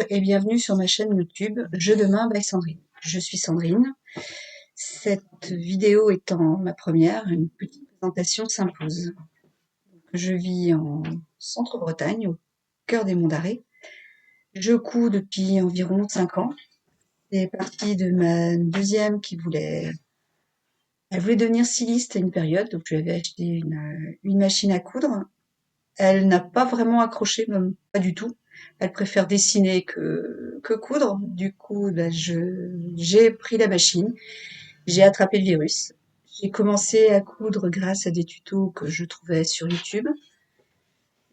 et bienvenue sur ma chaîne YouTube Jeux de main by Sandrine. Je suis Sandrine. Cette vidéo étant ma première, une petite présentation s'impose. Je vis en Centre-Bretagne, au cœur des Monts d'Arrée. Je couds depuis environ 5 ans. C'est parti de ma deuxième elle voulait devenir styliste à une période, donc je lui avais acheté une machine à coudre. Elle n'a pas vraiment accroché, même pas du tout. Elle préfère dessiner que coudre. Du coup, j'ai pris la machine, j'ai attrapé le virus. J'ai commencé à coudre grâce à des tutos que je trouvais sur YouTube.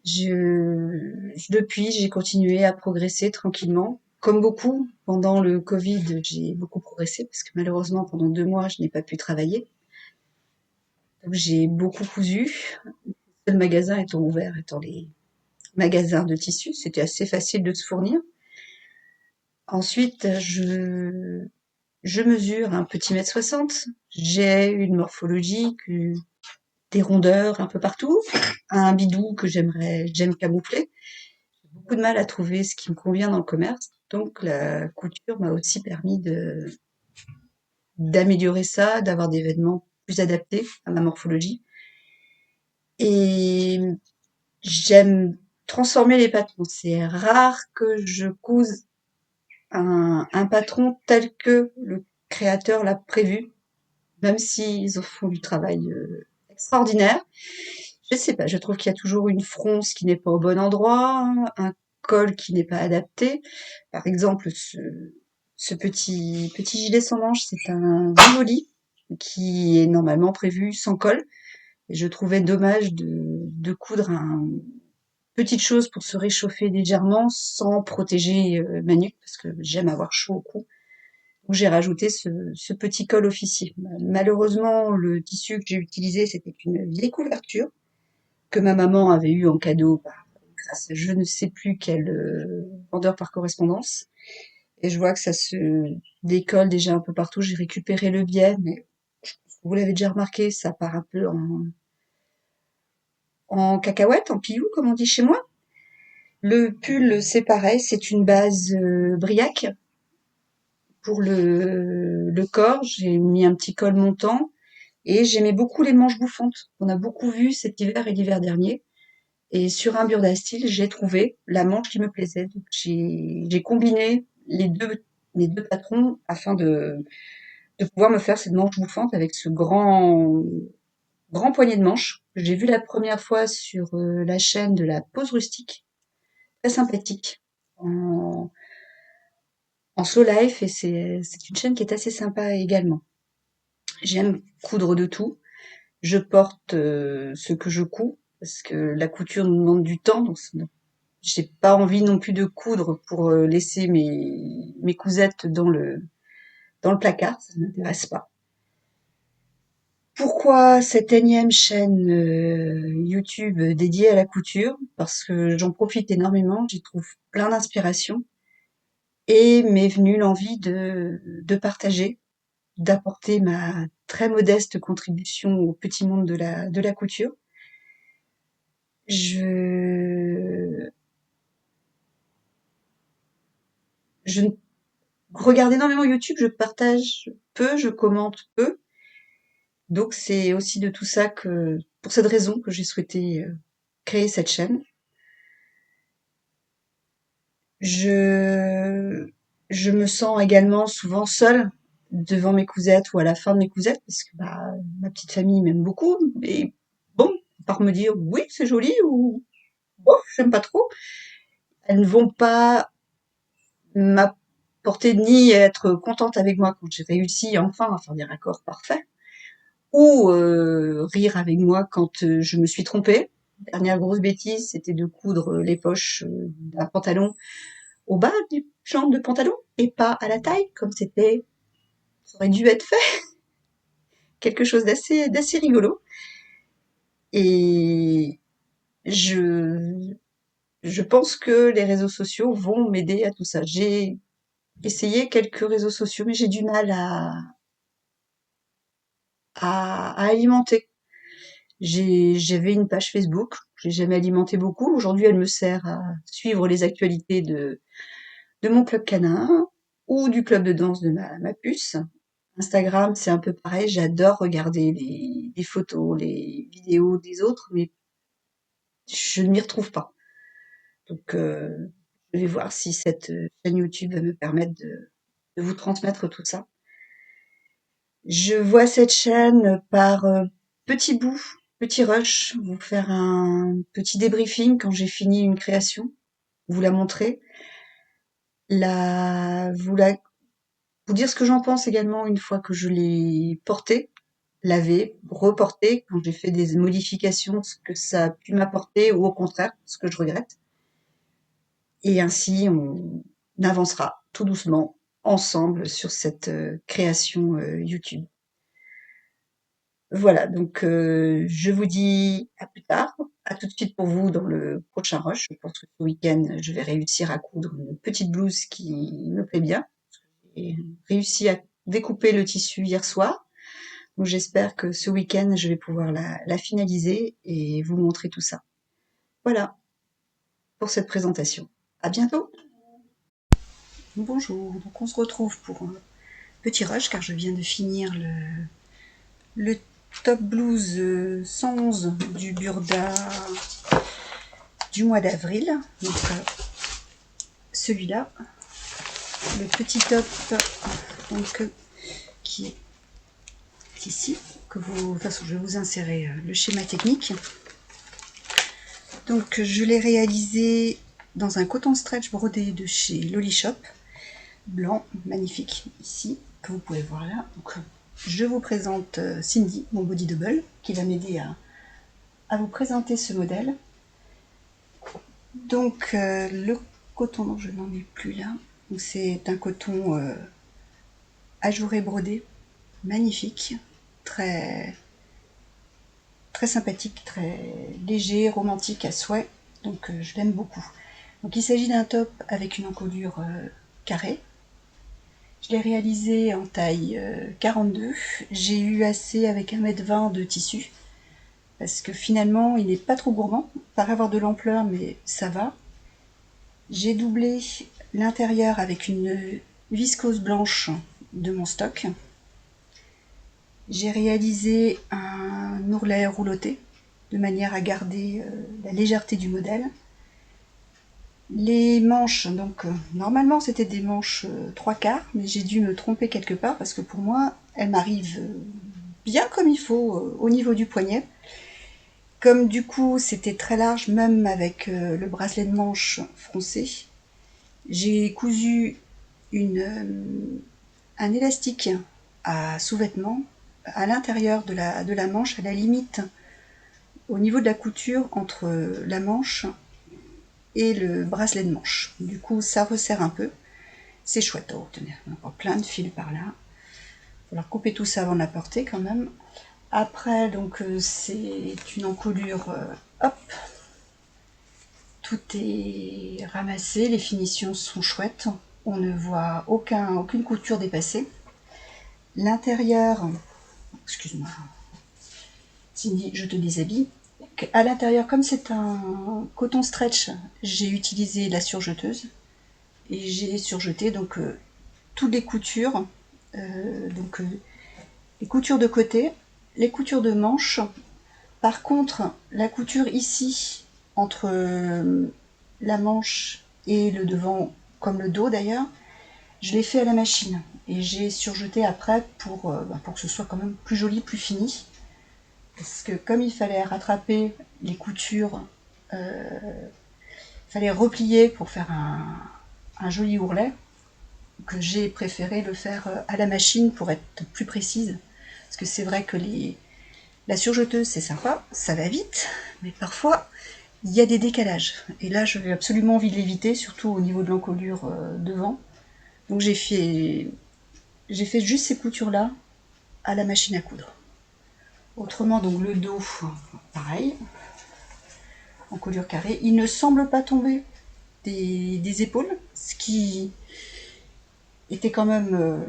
Depuis, j'ai continué à progresser tranquillement. Comme beaucoup, pendant le Covid, j'ai beaucoup progressé parce que malheureusement, pendant 2 mois, je n'ai pas pu travailler. Donc, j'ai beaucoup cousu. Le magasin étant ouvert, étant les magasins de tissus, c'était assez facile de se fournir. Ensuite, je mesure un petit mètre 60. J'ai une morphologie, des rondeurs un peu partout, un bidou que j'aime camoufler. J'ai beaucoup de mal à trouver ce qui me convient dans le commerce. Donc, la couture m'a aussi permis d'améliorer ça, d'avoir des vêtements plus adaptés à ma morphologie. Et j'aime transformer les patrons. C'est rare que je couse un patron tel que le créateur l'a prévu, même s'ils en font du travail extraordinaire. Je sais pas, je trouve qu'il y a toujours une fronce qui n'est pas au bon endroit, un col qui n'est pas adapté. Par exemple, ce petit gilet sans manches, c'est un Rivoli qui est normalement prévu sans col. Et je trouvais dommage de coudre petite chose pour se réchauffer légèrement sans protéger ma nuque parce que j'aime avoir chaud au cou. Donc j'ai rajouté ce petit col officier. Malheureusement, le tissu que j'ai utilisé, c'était une vieille couverture que ma maman avait eue en cadeau grâce à je ne sais plus quel vendeur par correspondance. Et je vois que ça se décolle déjà un peu partout. J'ai récupéré le biais, mais vous l'avez déjà remarqué, ça part un peu en cacahuète, en pilou, comme on dit chez moi. Le pull, c'est pareil, c'est une base briac. Pour le corps, j'ai mis un petit col montant et j'aimais beaucoup les manches bouffantes. On a beaucoup vu cet hiver et l'hiver dernier. Et sur un Burda Style, j'ai trouvé la manche qui me plaisait. Donc j'ai combiné les deux patrons afin de pouvoir me faire cette manche bouffante avec ce grand poignet de manche que j'ai vu la première fois sur la chaîne de la pose rustique. Très sympathique. En slow life et c'est une chaîne qui est assez sympa également. J'aime coudre de tout. Je porte ce que je couds parce que la couture nous demande du temps, donc j'ai pas envie non plus de coudre pour laisser mes cousettes dans le placard, ça ne m'intéresse pas. Pourquoi cette énième chaîne YouTube dédiée à la couture? Parce que j'en profite énormément, j'y trouve plein d'inspiration et m'est venue l'envie de partager, d'apporter ma très modeste contribution au petit monde de la couture. Je, je regarde énormément YouTube, je partage peu, je commente peu. Donc c'est aussi de tout ça pour cette raison que j'ai souhaité créer cette chaîne. Je, je me sens également souvent seule devant mes cousettes ou à la fin de mes cousettes parce que ma petite famille m'aime beaucoup. Et bon, par me dire oui, c'est joli ou bof, j'aime pas trop. Elles ne vont pas m'apporter ni être contente avec moi quand j'ai réussi enfin à faire des raccords parfaits, ou rire avec moi quand je me suis trompée. Dernière grosse bêtise, c'était de coudre les poches d'un pantalon au bas du jambe de pantalon et pas à la taille, comme ça aurait dû être fait. Quelque chose d'assez rigolo. Et je, je pense que les réseaux sociaux vont m'aider à tout ça. J'ai essayé quelques réseaux sociaux, mais j'ai du mal à alimenter. J'avais une page Facebook, j'ai jamais alimenté beaucoup. Aujourd'hui, elle me sert à suivre les actualités de de mon club canin ou du club de danse de ma puce. Instagram, c'est un peu pareil, j'adore regarder les photos, les vidéos des autres, mais je ne m'y retrouve pas. Donc, je vais voir si cette chaîne YouTube va me permettre de vous transmettre tout ça. Je vois cette chaîne par petits bouts, petits rushs, vous faire un petit débriefing quand j'ai fini une création, vous la montrer, vous dire ce que j'en pense également une fois que je l'ai portée, lavée, reportée, quand j'ai fait des modifications, ce que ça a pu m'apporter ou au contraire, ce que je regrette. Et ainsi, on avancera tout doucement ensemble sur cette création YouTube. Voilà, donc je vous dis à plus tard, à tout de suite pour vous dans le prochain rush. Je pense que ce week-end, je vais réussir à coudre une petite blouse qui me plaît bien. J'ai réussi à découper le tissu hier soir, donc j'espère que ce week-end, je vais pouvoir la finaliser et vous montrer tout ça. Voilà pour cette présentation. À bientôt. Bonjour, donc on se retrouve pour un petit rush car je viens de finir le top blues 111 du Burda du mois d'avril. Donc celui-là, le petit top donc, qui est ici, de toute façon je vais vous insérer le schéma technique. Donc je l'ai réalisé dans un coton stretch brodé de chez Lolly Shop, blanc, magnifique, ici, que vous pouvez voir là. Donc, je vous présente Cindy, mon body double, qui va m'aider à vous présenter ce modèle. Donc le coton, non, je n'en ai plus là, c'est un coton ajouré brodé, magnifique, très sympathique, très léger, romantique à souhait, donc je l'aime beaucoup. Donc il s'agit d'un top avec une encolure carrée. Je l'ai réalisé en taille 42. J'ai eu assez avec 1,20 m de tissu, parce que finalement il n'est pas trop gourmand, par avoir de l'ampleur, mais ça va. J'ai doublé l'intérieur avec une viscose blanche de mon stock. J'ai réalisé un ourlet rouloté de manière à garder la légèreté du modèle. Les manches, donc normalement c'était des manches 3/4, mais j'ai dû me tromper quelque part parce que pour moi elles m'arrivent bien comme il faut au niveau du poignet. Comme du coup c'était très large, même avec le bracelet de manche froncé, j'ai cousu un élastique à sous-vêtement à l'intérieur de la manche, à la limite au niveau de la couture entre la manche et le bracelet de manche. Du coup ça resserre un peu, c'est chouette. Oh tenez, on a encore plein de fils par là. Il va falloir couper tout ça avant de la porter quand même. Après donc c'est une encolure hop, tout est ramassé, les finitions sont chouettes, on ne voit aucune couture dépassée. L'intérieur, excuse-moi, Cindy, je te déshabille. À l'intérieur, comme c'est un coton stretch, j'ai utilisé la surjeteuse et j'ai surjeté donc toutes les coutures, les coutures de côté, les coutures de manche. Par contre, la couture ici entre la manche et le devant, comme le dos d'ailleurs, je l'ai fait à la machine et j'ai surjeté après pour que ce soit quand même plus joli, plus fini. Parce que comme il fallait rattraper les coutures, il fallait replier pour faire un joli ourlet, que j'ai préféré le faire à la machine pour être plus précise. Parce que c'est vrai que la surjeteuse c'est sympa, ça va vite, mais parfois il y a des décalages. Et là j'ai absolument envie de l'éviter, surtout au niveau de l'encolure devant. Donc j'ai fait juste ces coutures là à la machine à coudre. Autrement donc le dos, pareil, encolure carrée. Il ne semble pas tomber des épaules, ce qui était quand même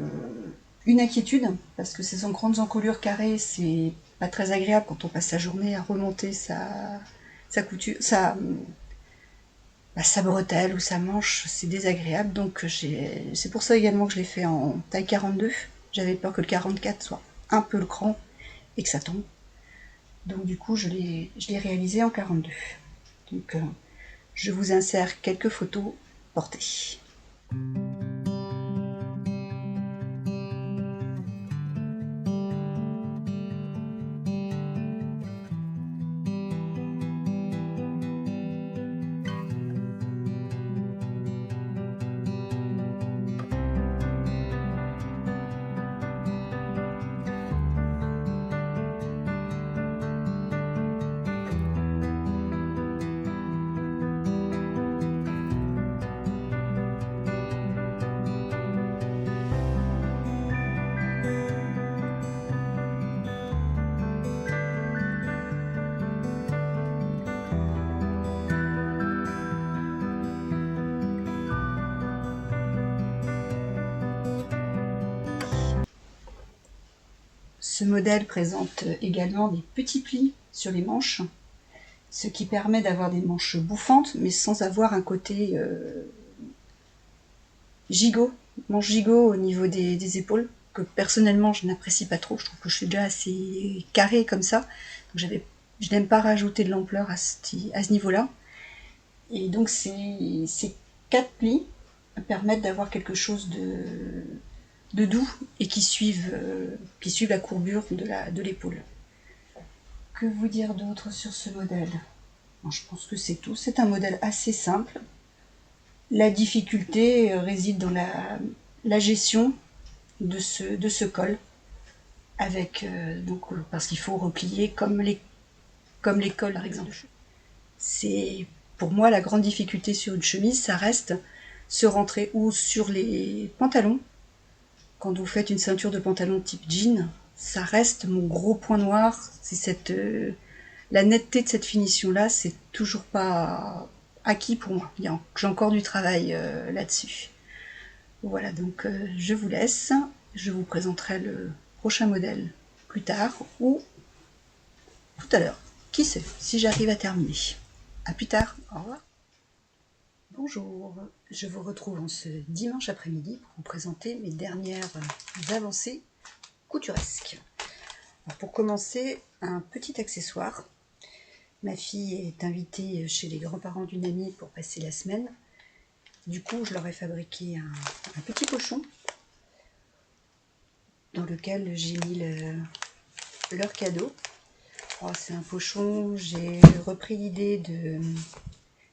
une inquiétude, parce que ces grandes encolures carrées, c'est pas très agréable quand on passe sa journée à remonter sa couture, sa bretelle ou sa manche, c'est désagréable. Donc c'est pour ça également que je l'ai fait en taille 42. J'avais peur que le 44 soit un peu grand et que ça tombe. Donc du coup, je l'ai réalisé en 42. Donc je vous insère quelques photos portées. Ce modèle présente également des petits plis sur les manches, ce qui permet d'avoir des manches bouffantes, mais sans avoir un côté gigot, manche gigot au niveau des épaules, que personnellement je n'apprécie pas trop. Je trouve que je suis déjà assez carré comme ça. Donc je n'aime pas rajouter de l'ampleur à ce niveau-là. Et donc ces 4 plis permettent d'avoir quelque chose de doux et qui suivent la courbure de l'épaule. Que vous dire d'autre sur ce modèle? Je pense que c'est tout. C'est un modèle assez simple. La difficulté réside dans la gestion de ce col, avec parce qu'il faut replier comme les cols par exemple. C'est pour moi la grande difficulté sur une chemise, ça reste se rentrer ou sur les pantalons. Quand vous faites une ceinture de pantalon type jean, ça reste mon gros point noir. C'est la netteté de cette finition là, c'est toujours pas acquis pour moi. J'ai encore du travail là-dessus. Voilà, donc je vous laisse. Je vous présenterai le prochain modèle plus tard ou tout à l'heure. Qui sait, si j'arrive à terminer. A plus tard. Au revoir. Bonjour, je vous retrouve en ce dimanche après-midi pour vous présenter mes dernières avancées couturesques. Alors pour commencer, un petit accessoire. Ma fille est invitée chez les grands-parents d'une amie pour passer la semaine. Du coup, je leur ai fabriqué un petit pochon dans lequel j'ai mis leur cadeau. Oh, c'est un pochon, j'ai repris l'idée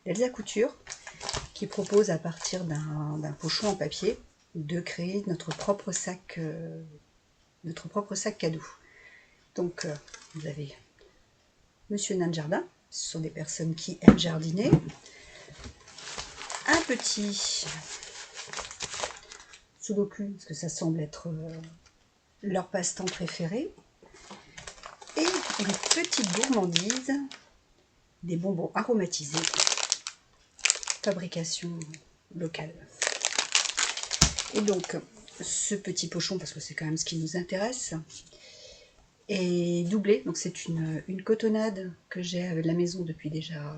d'Elsa Couture qui propose à partir d'un pochon en papier de créer notre propre sac cadeau. Donc vous avez Monsieur Nain de Jardin, ce sont des personnes qui aiment jardiner. Un petit sudoku, parce que ça semble être leur passe-temps préféré. Et une petite gourmandise, des bonbons aromatisés, fabrication locale. Et donc, ce petit pochon, parce que c'est quand même ce qui nous intéresse, est doublé. Donc c'est une cotonnade que j'ai à la maison depuis déjà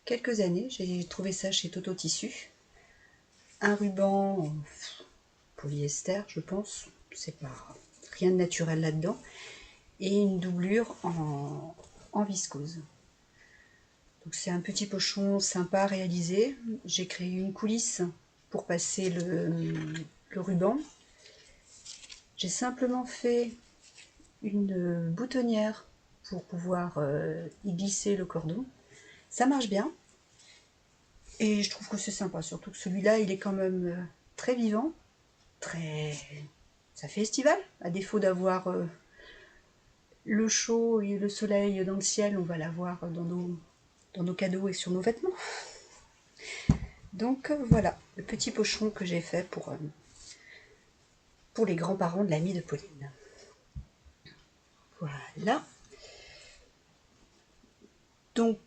quelques années. J'ai trouvé ça chez Toto Tissu. Un ruban polyester, je pense. C'est pas rien de naturel là-dedans. Et une doublure en viscose. Donc c'est un petit pochon sympa à réaliser. J'ai créé une coulisse pour passer le ruban. J'ai simplement fait une boutonnière pour pouvoir y glisser le cordon. Ça marche bien. Et je trouve que c'est sympa, surtout que celui-là, il est quand même très vivant. Ça fait estival, à défaut d'avoir le chaud et le soleil dans le ciel, on va l'avoir dans nos cadeaux et sur nos vêtements. Donc voilà, le petit pochon que j'ai fait pour les grands-parents de l'amie de Pauline. Voilà. Donc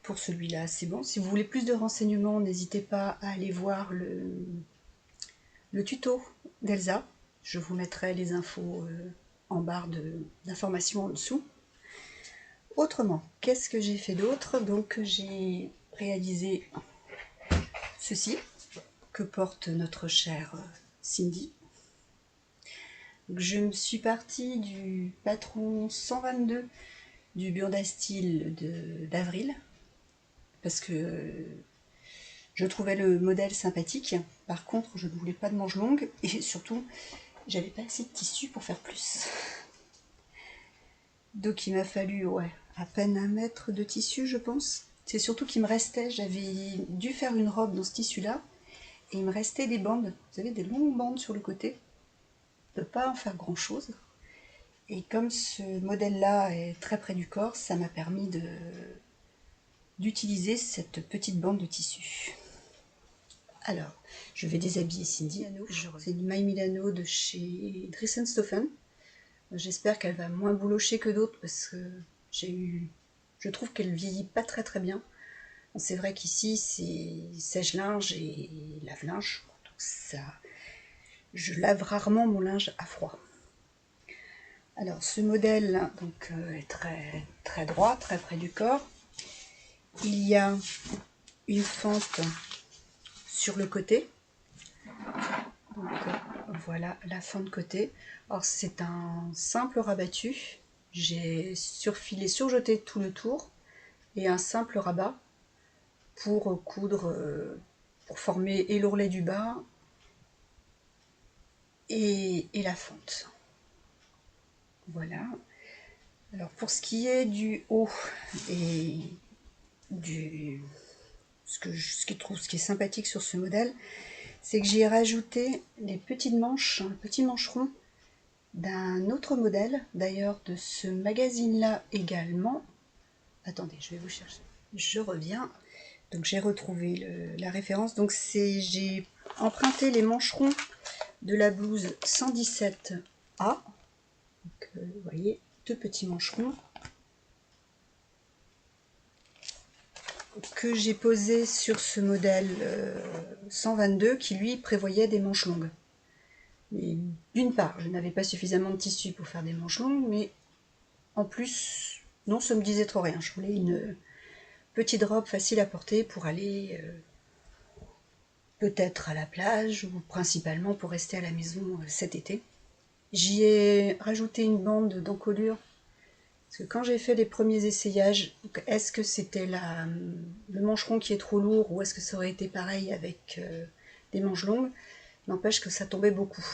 pour celui-là, c'est bon. Si vous voulez plus de renseignements, n'hésitez pas à aller voir le tuto d'Elsa. Je vous mettrai les infos en barre d'informations en dessous. Autrement, qu'est-ce que j'ai fait d'autre? Donc j'ai réalisé ceci que porte notre chère Cindy. Donc, je me suis partie du patron 122 du Burdastyle d'avril parce que je trouvais le modèle sympathique. Par contre, je ne voulais pas de manches longues et surtout, j'avais pas assez de tissu pour faire plus. Donc il m'a fallu à peine 1 mètre de tissu, je pense. C'est surtout qu'il me restait, j'avais dû faire une robe dans ce tissu-là, et il me restait des bandes, vous savez, des longues bandes sur le côté. On ne peut pas en faire grand-chose. Et comme ce modèle-là est très près du corps, ça m'a permis d'utiliser cette petite bande de tissu. Alors, je vais déshabiller Cindy. C'est du My Milano de chez Dressenstoffen. J'espère qu'elle va moins boulocher que d'autres parce que je trouve qu'elle vieillit pas très très bien. C'est vrai qu'ici c'est sèche-linge et lave-linge, donc ça, je lave rarement mon linge à froid. Alors ce modèle donc est très très droit, très près du corps. Il y a une fente sur le côté. Donc voilà la fente côté. Alors c'est un simple rabattu. J'ai surfilé, surjeté tout le tour et un simple rabat pour coudre, pour former et l'ourlet du bas et la fente. Voilà. Alors pour ce qui est du haut et ce qui est sympathique sur ce modèle, c'est que j'ai rajouté les petites manches, un petit mancheron d'un autre modèle, d'ailleurs de ce magazine-là également. Attendez, je vais vous chercher. Je reviens. Donc j'ai retrouvé la référence. Donc j'ai emprunté les mancherons de la blouse 117A. Donc, vous voyez, 2 petits mancherons que j'ai posés sur ce modèle 122 qui lui prévoyait des manches longues. D'une part, je n'avais pas suffisamment de tissu pour faire des manches longues, mais en plus, non, ça me disait trop rien. Je voulais une petite robe facile à porter pour aller peut-être à la plage ou principalement pour rester à la maison cet été. J'y ai rajouté une bande d'encolure parce que quand j'ai fait les premiers essayages, est-ce que c'était le mancheron qui est trop lourd ou est-ce que ça aurait été pareil avec des manches longues? N'empêche que ça tombait beaucoup.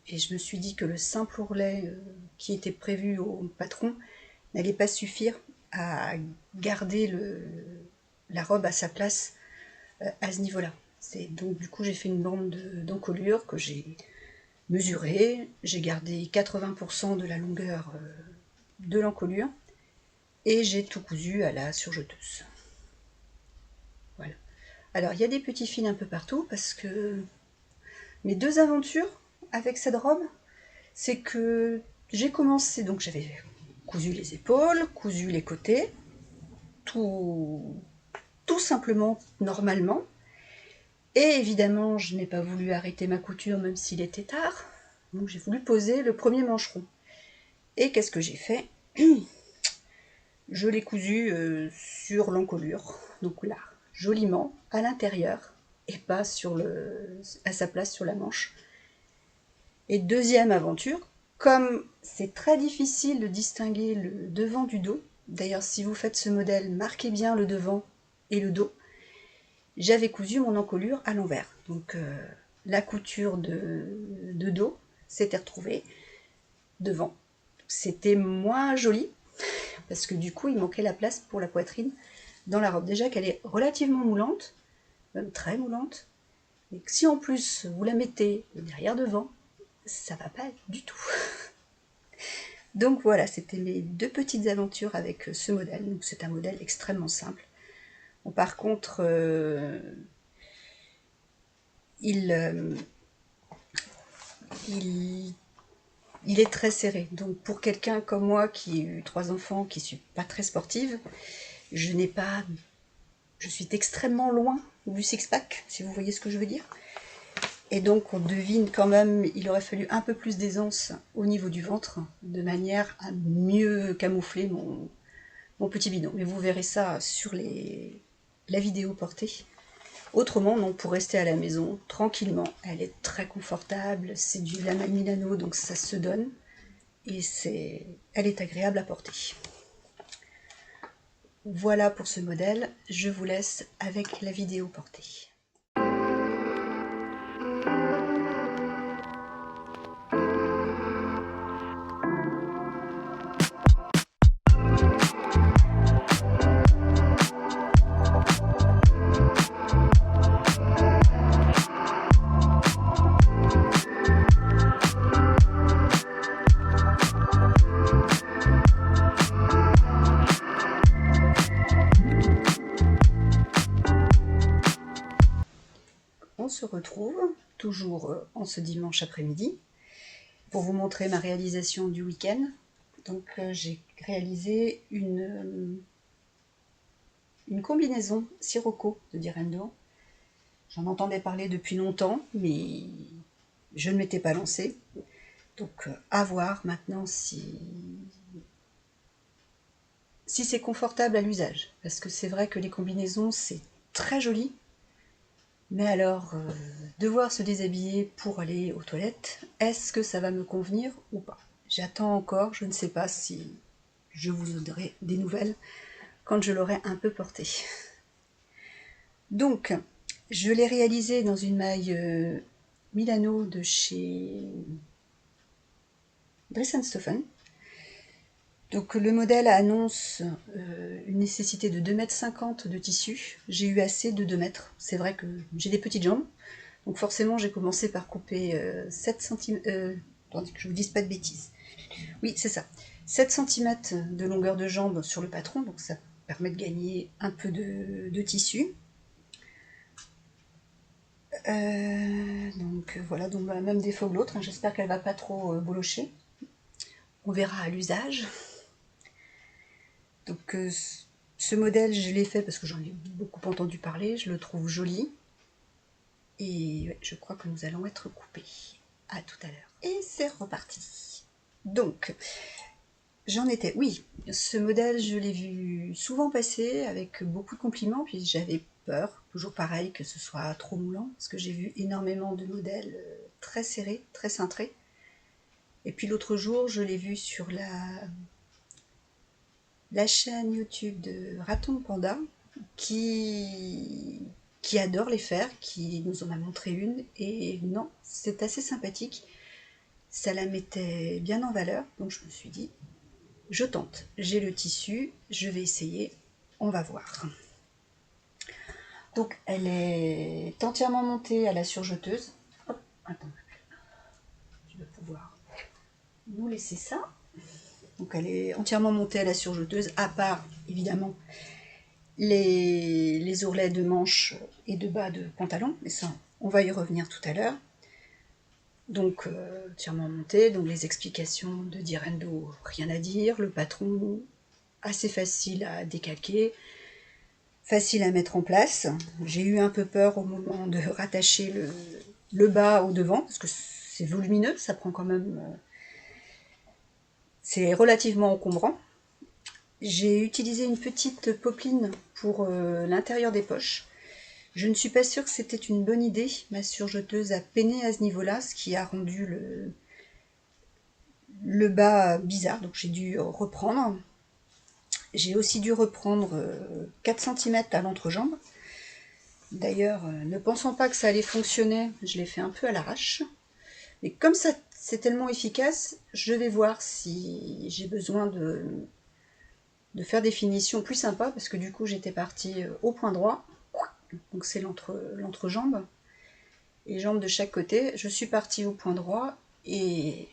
Et je me suis dit que le simple ourlet qui était prévu au patron n'allait pas suffire à garder la robe à sa place à ce niveau-là. Donc du coup j'ai fait une bande d'encolure que j'ai mesurée, j'ai gardé 80% de la longueur de l'encolure et j'ai tout cousu à la surjeteuse. Voilà. Alors il y a des petits fils un peu partout parce que mes 2 aventures avec cette robe, c'est que j'ai commencé, donc j'avais cousu les épaules, cousu les côtés, tout simplement normalement. Et évidemment, je n'ai pas voulu arrêter ma couture même s'il était tard. Donc j'ai voulu poser le premier mancheron. Et qu'est-ce que j'ai fait? Je l'ai cousu sur l'encolure, donc là, joliment, à l'intérieur, et pas à sa place sur la manche. Et deuxième aventure, comme c'est très difficile de distinguer le devant du dos, d'ailleurs si vous faites ce modèle, marquez bien le devant et le dos, j'avais cousu mon encolure à l'envers. Donc la couture de dos s'était retrouvée devant. C'était moins joli, parce que du coup il manquait la place pour la poitrine dans la robe. Déjà qu'elle est relativement moulante, même très moulante, et que si en plus vous la mettez derrière devant, ça va pas du tout. Donc voilà, c'était mes 2 petites aventures avec ce modèle. Donc c'est un modèle extrêmement simple. Bon, par contre, il est très serré. Donc pour quelqu'un comme moi qui a eu 3 enfants, qui ne suis pas très sportive, je suis extrêmement loin du six-pack, si vous voyez ce que je veux dire. Et donc on devine quand même, il aurait fallu un peu plus d'aisance au niveau du ventre, de manière à mieux camoufler mon mon petit bidon. Mais vous verrez ça sur la vidéo portée. Autrement, non, pour rester à la maison tranquillement, elle est très confortable, c'est du lama Milano, donc ça se donne, et elle est agréable à porter. Voilà pour ce modèle, je vous laisse avec la vidéo portée. On se retrouve toujours en ce dimanche après-midi pour vous montrer ma réalisation du week-end. Donc j'ai réalisé une combinaison Sirocco de Direndo. J'en entendais parler depuis longtemps, mais je ne m'étais pas lancée. Donc à voir maintenant si c'est confortable à l'usage. Parce que c'est vrai que les combinaisons, c'est très joli. Mais alors, devoir se déshabiller pour aller aux toilettes, est-ce que ça va me convenir ou pas? J'attends encore, je ne sais pas si je vous donnerai des nouvelles quand je l'aurai un peu porté. Donc, je l'ai réalisé dans une maille Milano de chez Dries & Stoffen. Donc le modèle annonce une nécessité de 2,50 m de tissu. J'ai eu assez de 2 mètres. C'est vrai que j'ai des petites jambes. Donc forcément, j'ai commencé par couper 7 cm... attendez que je vous dise pas de bêtises. Oui, c'est ça. 7 cm de longueur de jambe sur le patron. Donc ça permet de gagner un peu de tissu. Donc voilà, donc même défaut que l'autre. J'espère qu'elle va pas trop bolocher. On verra à l'usage. Donc ce modèle, je l'ai fait parce que j'en ai beaucoup entendu parler, je le trouve joli. Et ouais, je crois que nous allons être coupés. À tout à l'heure. Et c'est reparti. Donc, j'en étais... Oui, ce modèle, je l'ai vu souvent passer avec beaucoup de compliments, puis j'avais peur, toujours pareil, que ce soit trop moulant, parce que j'ai vu énormément de modèles très serrés, très cintrés. Et puis l'autre jour, je l'ai vu sur la chaîne YouTube de Raton Panda qui adore les faire, qui nous en a montré une, et non, c'est assez sympathique, ça la mettait bien en valeur, donc je me suis dit, je tente, j'ai le tissu, je vais essayer, on va voir. Donc elle est entièrement montée à la surjeteuse. Hop, attends, je vais pouvoir nous laisser ça. Donc elle est entièrement montée à la surjeteuse, à part évidemment les ourlets de manches et de bas de pantalon, mais ça on va y revenir tout à l'heure. Donc entièrement monté, donc les explications de Direndo, rien à dire, le patron assez facile à décalquer, facile à mettre en place. J'ai eu un peu peur au moment de rattacher le bas au devant, parce que c'est volumineux, ça prend quand même... c'est relativement encombrant. J'ai utilisé une petite popeline pour l'intérieur des poches. Je ne suis pas sûre que c'était une bonne idée. Ma surjeteuse a peiné à ce niveau-là, ce qui a rendu le bas bizarre, donc j'ai dû reprendre. J'ai aussi dû reprendre 4 cm à l'entrejambe. D'ailleurs, ne pensant pas que ça allait fonctionner, je l'ai fait un peu à l'arrache. Mais comme ça, c'est tellement efficace, je vais voir si j'ai besoin de faire des finitions plus sympas, parce que du coup, j'étais partie au point droit. Donc c'est l'entrejambe et jambes de chaque côté. Je suis partie au point droit et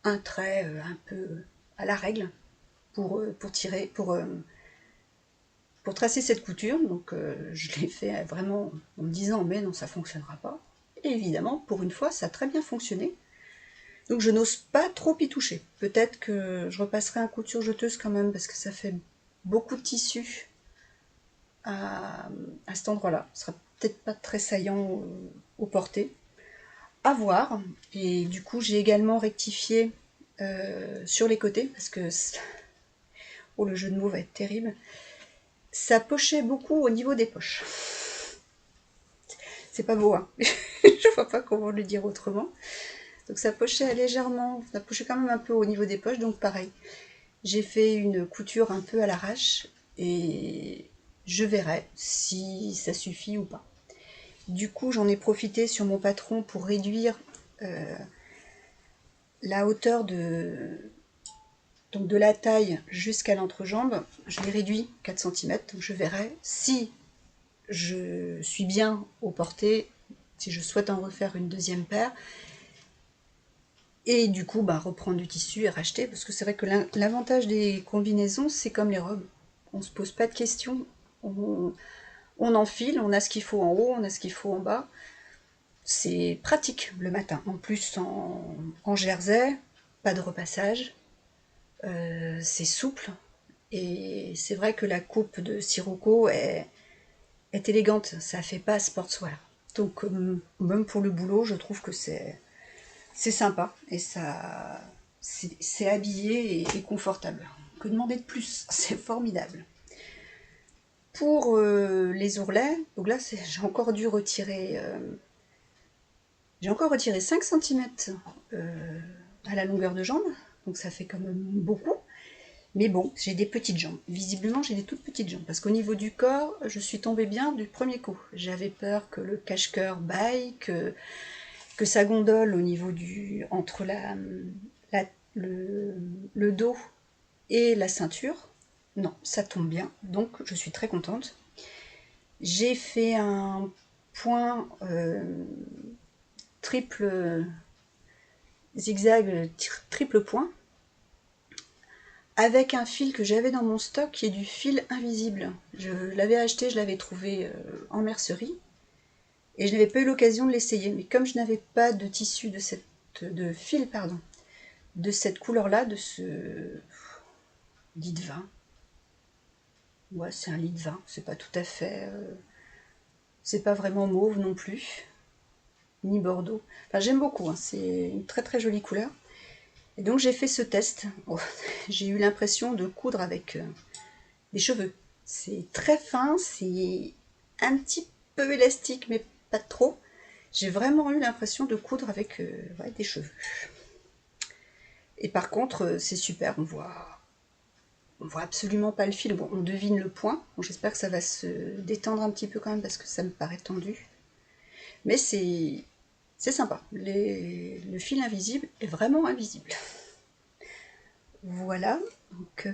un trait un peu à la règle pour tirer, pour tracer cette couture. Donc je l'ai fait vraiment en me disant mais non, ça fonctionnera pas. Et évidemment, pour une fois, ça a très bien fonctionné. Donc je n'ose pas trop y toucher. Peut-être que je repasserai un coup de surjeteuse quand même, parce que ça fait beaucoup de tissu à cet endroit-là. Ce sera peut-être pas très saillant au porté. À voir. Et du coup, j'ai également rectifié sur les côtés, parce que Oh, le jeu de mots va être terrible. Ça pochait beaucoup au niveau des poches. C'est pas beau, hein. Je vois pas comment le dire autrement. Donc ça pochait légèrement, ça pochait quand même un peu au niveau des poches, donc pareil. J'ai fait une couture un peu à l'arrache et je verrai si ça suffit ou pas. Du coup, j'en ai profité sur mon patron pour réduire la hauteur donc de la taille jusqu'à l'entrejambe. Je l'ai réduit 4 cm, donc je verrai si je suis bien au porté, si je souhaite en refaire une deuxième paire. Et du coup, reprendre du tissu et racheter, parce que c'est vrai que l'avantage des combinaisons, c'est comme les robes. On se pose pas de questions, on enfile, on a ce qu'il faut en haut, on a ce qu'il faut en bas. C'est pratique le matin. En plus, en jersey, pas de repassage, c'est souple. Et c'est vrai que la coupe de Sirocco est élégante, ça fait pas sportswear. Donc même pour le boulot, je trouve que c'est sympa et ça c'est habillé et confortable. Que demander de plus? C'est formidable. Pour les ourlets, donc là j'ai encore retiré 5 cm à la longueur de jambe, donc ça fait quand même beaucoup. Mais bon, j'ai des petites jambes. Visiblement, j'ai des toutes petites jambes. Parce qu'au niveau du corps, je suis tombée bien du premier coup. J'avais peur que le cache-cœur baille, que ça gondole au niveau entre la- le, le dos et la ceinture. Non, ça tombe bien. Donc, je suis très contente. J'ai fait un point triple zigzag, triple point, avec un fil que j'avais dans mon stock qui est du fil invisible. Je l'avais acheté, je l'avais trouvé en mercerie et je n'avais pas eu l'occasion de l'essayer. Mais comme je n'avais pas de tissu de fil de cette couleur-là, de ce lit de vin, ouais, c'est un lit de vin, c'est pas tout à fait, c'est pas vraiment mauve non plus, ni bordeaux. Enfin, j'aime beaucoup, hein, c'est une très très jolie couleur. Et donc j'ai fait ce test. Oh, j'ai eu l'impression de coudre avec des cheveux. C'est très fin, c'est un petit peu élastique, mais pas trop. J'ai vraiment eu l'impression de coudre avec ouais, des cheveux. Et par contre, c'est super, on voit absolument pas le fil. Bon, on devine le point. Bon, j'espère que ça va se détendre un petit peu quand même parce que ça me paraît tendu. Mais c'est sympa. Le fil invisible est vraiment invisible. Voilà. Donc,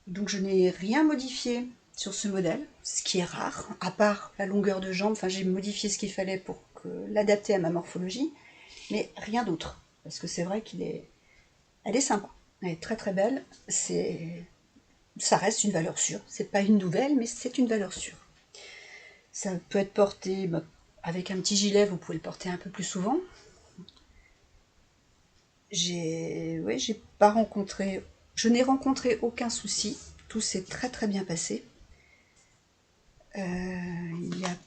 donc je n'ai rien modifié sur ce modèle, ce qui est rare, à part la longueur de jambe. Enfin, j'ai modifié ce qu'il fallait pour l'adapter à ma morphologie, mais rien d'autre. Parce que c'est vrai elle est sympa. Elle est très très belle. Ça reste une valeur sûre. C'est pas une nouvelle, mais c'est une valeur sûre. Ça peut être porté avec un petit gilet, vous pouvez le porter un peu plus souvent. J'ai pas rencontré, je n'ai rencontré aucun souci. Tout s'est très très bien passé. Il n'y a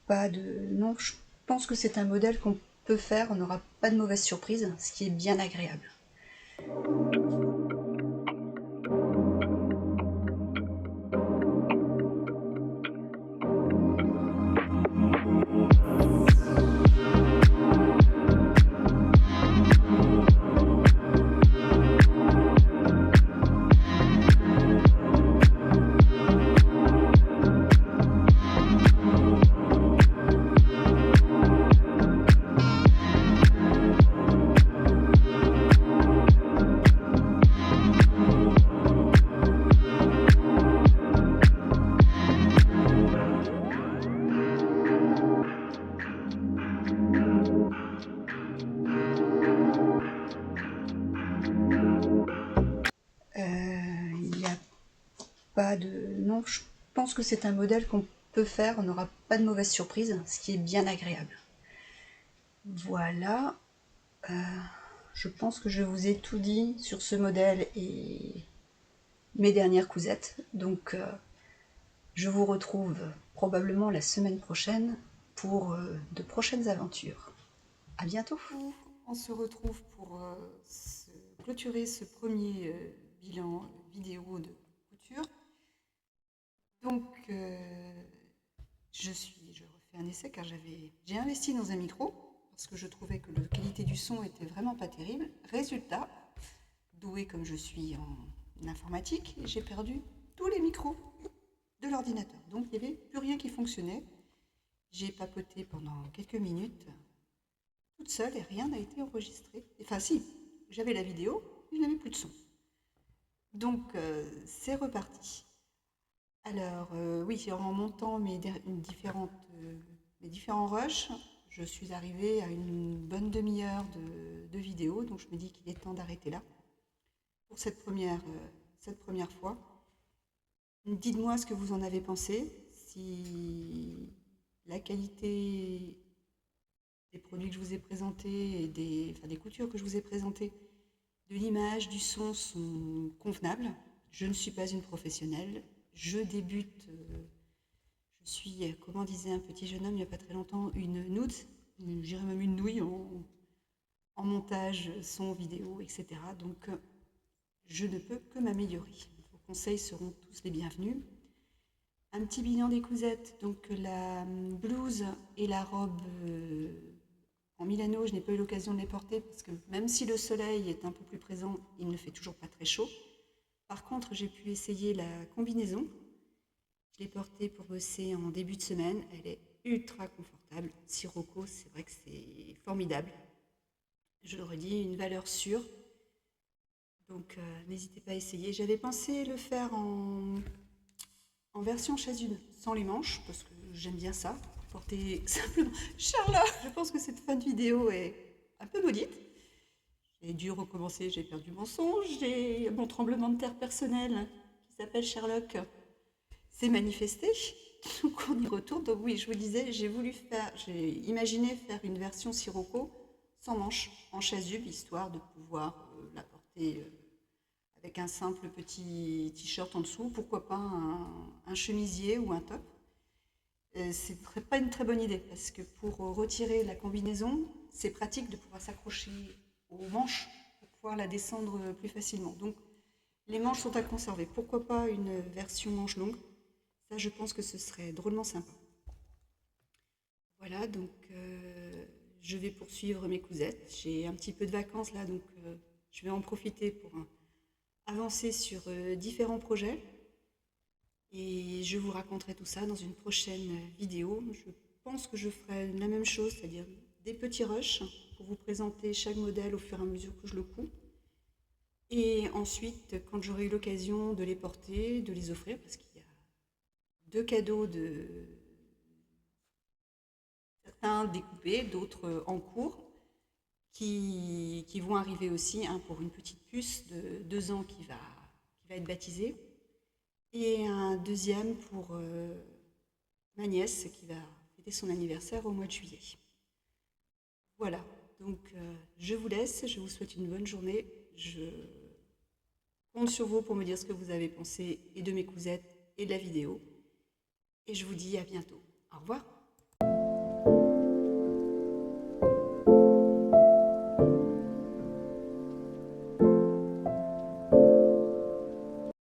pas de, non, je pense que c'est un modèle qu'on peut faire. On n'aura pas de mauvaise surprise, ce qui est bien agréable. Il n'y a pas de, non, je pense que c'est un modèle qu'on peut faire. On n'aura pas de mauvaise surprise, ce qui est bien agréable. Voilà. Je pense que je vous ai tout dit sur ce modèle et mes dernières cousettes. Donc, je vous retrouve probablement la semaine prochaine pour de prochaines aventures. À bientôt. On se retrouve pour clôturer ce premier bilan vidéo de couture. Donc, je refais un essai car j'ai investi dans un micro parce que je trouvais que la qualité du son était vraiment pas terrible. Résultat, douée comme je suis en informatique, j'ai perdu tous les micros de l'ordinateur. Donc, il n'y avait plus rien qui fonctionnait. J'ai papoté pendant quelques minutes toute seule et rien n'a été enregistré. Enfin, si, j'avais la vidéo, mais je n'avais plus de son. Donc, c'est reparti. Alors, oui, en montant mes différents rushs, je suis arrivée à une bonne demi-heure de vidéo, donc je me dis qu'il est temps d'arrêter là pour cette première fois. Dites-moi ce que vous en avez pensé, si la qualité des produits que je vous ai présentés et des coutures que je vous ai présentées, de l'image, du son sont convenables. Je ne suis pas une professionnelle, je débute, je suis, comment disait un petit jeune homme il n'y a pas très longtemps, une noude, je dirais même une nouille en montage, son, vidéo, etc. Donc je ne peux que m'améliorer. Vos conseils seront tous les bienvenus. Un petit bilan des cousettes, donc la blouse et la robe en Milano, je n'ai pas eu l'occasion de les porter parce que même si le soleil est un peu plus présent, il ne fait toujours pas très chaud. Par contre, j'ai pu essayer la combinaison. Je l'ai portée pour bosser en début de semaine. Elle est ultra confortable. Sirocco, c'est vrai que c'est formidable. Je le redis, une valeur sûre. Donc n'hésitez pas à essayer. J'avais pensé le faire en version chasuble, sans les manches, parce que j'aime bien ça. Porter simplement. Charlotte, je pense que cette fin de vidéo est un peu maudite. J'ai dû recommencer, j'ai perdu mon son, j'ai mon tremblement de terre personnel qui s'appelle Sherlock s'est manifesté. Donc on y retourne. Donc oui, je vous disais, j'ai imaginé faire une version Sirocco sans manches, en chasuble, histoire de pouvoir la porter avec un simple petit t-shirt en dessous, pourquoi pas un chemisier ou un top. C'est pas une très bonne idée parce que pour retirer la combinaison, c'est pratique de pouvoir s'accrocher aux manches pour pouvoir la descendre plus facilement. Donc les manches sont à conserver. Pourquoi pas une version manche longue? Ça, je pense que ce serait drôlement sympa. Voilà, donc je vais poursuivre mes cousettes. J'ai un petit peu de vacances là, donc je vais en profiter pour avancer sur différents projets. Et je vous raconterai tout ça dans une prochaine vidéo. Je pense que je ferai la même chose, c'est-à-dire des petits rushs pour vous présenter chaque modèle au fur et à mesure que je le couds. Et ensuite, quand j'aurai eu l'occasion de les porter, de les offrir, parce qu'il y a deux cadeaux certains découpés, d'autres en cours, qui vont arriver aussi, un pour une petite puce de 2 ans qui va être baptisée, et un deuxième pour ma nièce qui va fêter son anniversaire au mois de juillet. Voilà, donc je vous laisse, je vous souhaite une bonne journée. Je compte sur vous pour me dire ce que vous avez pensé et de mes cousettes et de la vidéo. Et je vous dis à bientôt. Au revoir.